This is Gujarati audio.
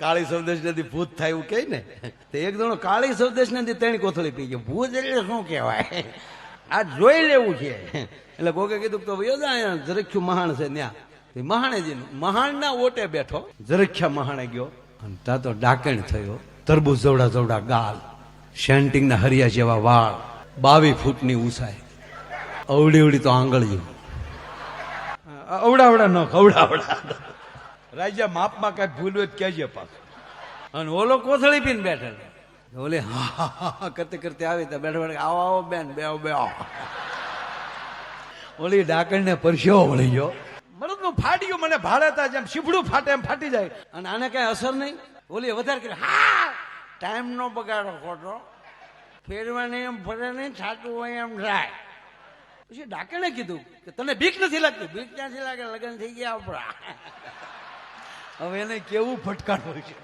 કાળી સૌદેશ નથી ભૂત થાય એવું કહે ને, તો એક જણો કાળી સૌદેશ નથી તેની કોથળી પી ગયો. ભૂત એટલે શું કહેવાય, આ જોઈ લેવું છે. એટલે કોકે કીધું તો અહીંયા જરખ્યું મહાણ છે ત્યાં, મહાણેજી મહાણના ઓટે બેઠો, જરખ્યા મહાણે ગયો અને ત્યાં તો ડાકણ થયો. તરબૂચ જવડા જવડા ગાલ, શેન્ટિંગના હરિયા જેવા વાળ, 22 ફૂટની ઊંચાઈ, અવડી અવડી તો આંગળીઓ, અવડાવડા ન ખવડાવડા. રાજા માપમાં કઈ ભૂલ હોય કહેજે પાછું. અને ઓલો કોથળી પીને બેઠેલો, ઓલે હા કરતે કરતે આવી તો બેઠા બેઠા આવો આવો બેન બે બે. ઓલી ડાકણને પરસ્યો વળી ગયો, મરદનું ફાટ્યું, મને ભાડેતા જેમ શીફડું ફાટે એમ ફાટી જાય. અને આને કઈ અસર નહીં. ઓલી વધારે કરી, હા ટાઈમ નો બગાડો ખોટો, ફેરવાની એમ ફરે નહીં, છાટું હોય એમ થાય. પછી ડાકણે કીધું કે તને બીક નથી લાગતી? બીક ક્યાંથી લાગે, લગ્ન થઈ ગયા આપણા. હવે એને કેવું ફટકારવું છે.